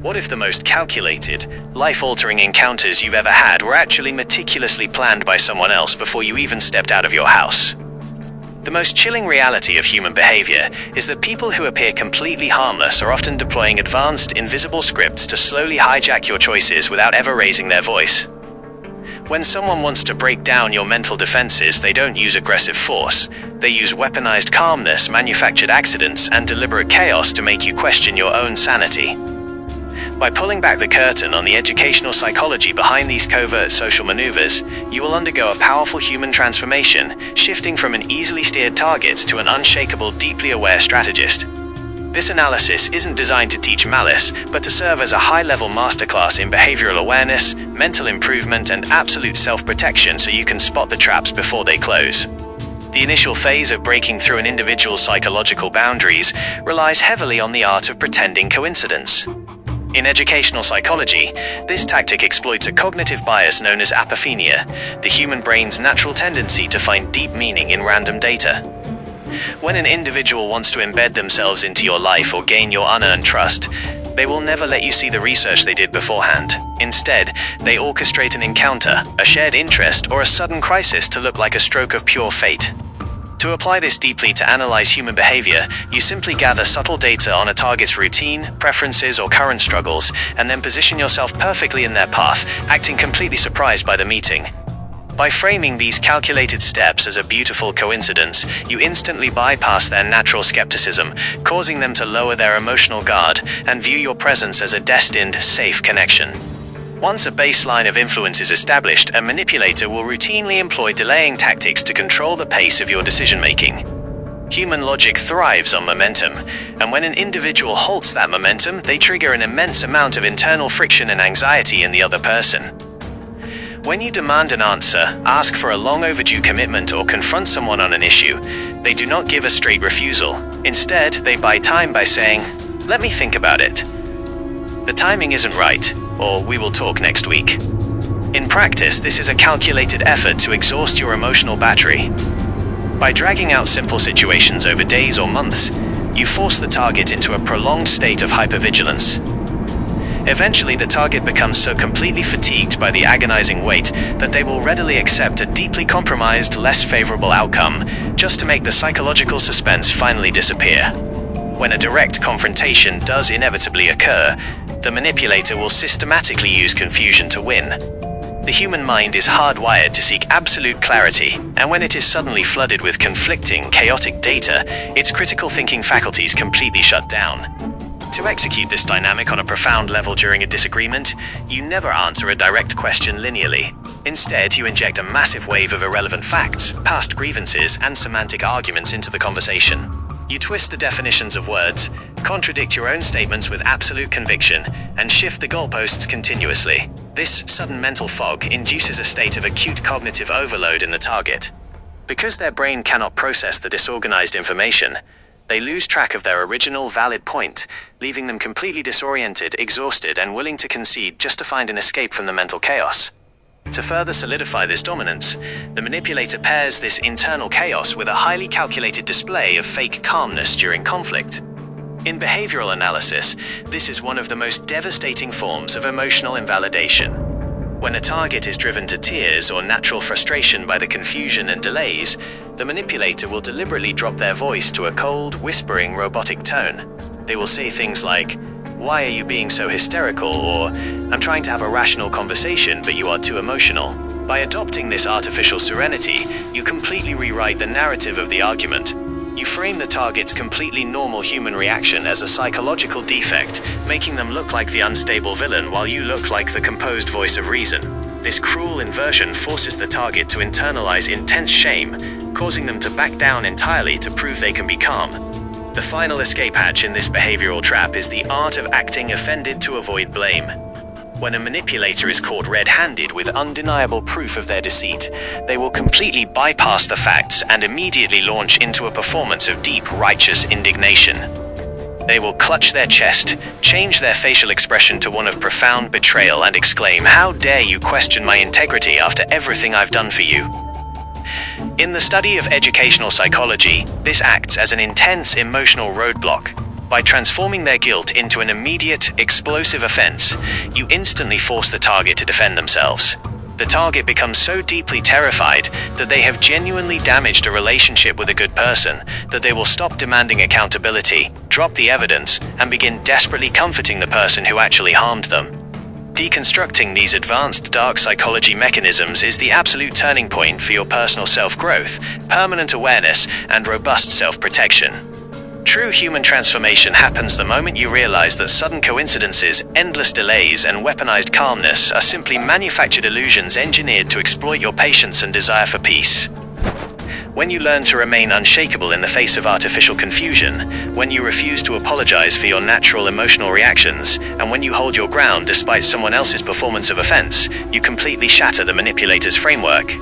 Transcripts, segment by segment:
What if the most calculated, life-altering encounters you've ever had were actually meticulously planned by someone else before you even stepped out of your house? The most chilling reality of human behavior is that people who appear completely harmless are often deploying advanced, invisible scripts to slowly hijack your choices without ever raising their voice. When someone wants to break down your mental defenses, they don't use aggressive force. They use weaponized calmness, manufactured accidents, and deliberate chaos to make you question your own sanity. By pulling back the curtain on the educational psychology behind these covert social maneuvers, you will undergo a powerful human transformation, shifting from an easily steered target to an unshakable, deeply aware strategist. This analysis isn't designed to teach malice, but to serve as a high-level masterclass in behavioral awareness, mental improvement, and absolute self-protection so you can spot the traps before they close. The initial phase of breaking through an individual's psychological boundaries relies heavily on the art of pretending coincidence. In educational psychology, this tactic exploits a cognitive bias known as apophenia, the human brain's natural tendency to find deep meaning in random data. When an individual wants to embed themselves into your life or gain your unearned trust, they will never let you see the research they did beforehand. Instead, they orchestrate an encounter, a shared interest, or a sudden crisis to look like a stroke of pure fate. To apply this deeply to analyze human behavior, you simply gather subtle data on a target's routine, preferences, or current struggles, and then position yourself perfectly in their path, acting completely surprised by the meeting. By framing these calculated steps as a beautiful coincidence, you instantly bypass their natural skepticism, causing them to lower their emotional guard and view your presence as a destined, safe connection. Once a baseline of influence is established, a manipulator will routinely employ delaying tactics to control the pace of your decision-making. Human logic thrives on momentum, and when an individual halts that momentum, they trigger an immense amount of internal friction and anxiety in the other person. When you demand an answer, ask for a long overdue commitment, or confront someone on an issue, they do not give a straight refusal. Instead, they buy time by saying, "Let me think about it. The timing isn't right," or "We will talk next week." In practice, this is a calculated effort to exhaust your emotional battery. By dragging out simple situations over days or months, you force the target into a prolonged state of hypervigilance. Eventually, the target becomes so completely fatigued by the agonizing wait that they will readily accept a deeply compromised, less favorable outcome just to make the psychological suspense finally disappear. When a direct confrontation does inevitably occur, the manipulator will systematically use confusion to win. The human mind is hardwired to seek absolute clarity, and when it is suddenly flooded with conflicting, chaotic data, its critical thinking faculties completely shut down. To execute this dynamic on a profound level during a disagreement, you never answer a direct question linearly. Instead, you inject a massive wave of irrelevant facts, past grievances, and semantic arguments into the conversation. You twist the definitions of words, contradict your own statements with absolute conviction, and shift the goalposts continuously. This sudden mental fog induces a state of acute cognitive overload in the target. Because their brain cannot process the disorganized information, they lose track of their original valid point, leaving them completely disoriented, exhausted, and willing to concede just to find an escape from the mental chaos. To further solidify this dominance, the manipulator pairs this internal chaos with a highly calculated display of fake calmness during conflict. In behavioral analysis, this is one of the most devastating forms of emotional invalidation. When a target is driven to tears or natural frustration by the confusion and delays, the manipulator will deliberately drop their voice to a cold, whispering, robotic tone. They will say things like, "Why are you being so hysterical?" or "I'm trying to have a rational conversation, but you are too emotional." By adopting this artificial serenity, you completely rewrite the narrative of the argument. You frame the target's completely normal human reaction as a psychological defect, making them look like the unstable villain while you look like the composed voice of reason. This cruel inversion forces the target to internalize intense shame, causing them to back down entirely to prove they can be calm. The final escape hatch in this behavioral trap is the art of acting offended to avoid blame. When a manipulator is caught red-handed with undeniable proof of their deceit, they will completely bypass the facts and immediately launch into a performance of deep, righteous indignation. They will clutch their chest, change their facial expression to one of profound betrayal, and exclaim, "How dare you question my integrity after everything I've done for you?" In the study of educational psychology, this acts as an intense emotional roadblock. By transforming their guilt into an immediate, explosive offense, you instantly force the target to defend themselves. The target becomes so deeply terrified that they have genuinely damaged a relationship with a good person that they will stop demanding accountability, drop the evidence, and begin desperately comforting the person who actually harmed them. Deconstructing these advanced dark psychology mechanisms is the absolute turning point for your personal self-growth, permanent awareness, and robust self-protection. True human transformation happens the moment you realize that sudden coincidences, endless delays, and weaponized calmness are simply manufactured illusions engineered to exploit your patience and desire for peace. When you learn to remain unshakable in the face of artificial confusion, when you refuse to apologize for your natural emotional reactions, and when you hold your ground despite someone else's performance of offense, you completely shatter the manipulator's framework.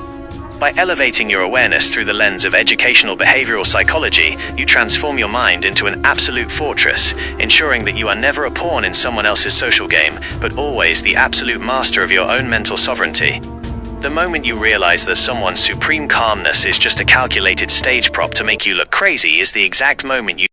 By elevating your awareness through the lens of educational behavioral psychology, you transform your mind into an absolute fortress, ensuring that you are never a pawn in someone else's social game, but always the absolute master of your own mental sovereignty. The moment you realize that someone's supreme calmness is just a calculated stage prop to make you look crazy is the exact moment you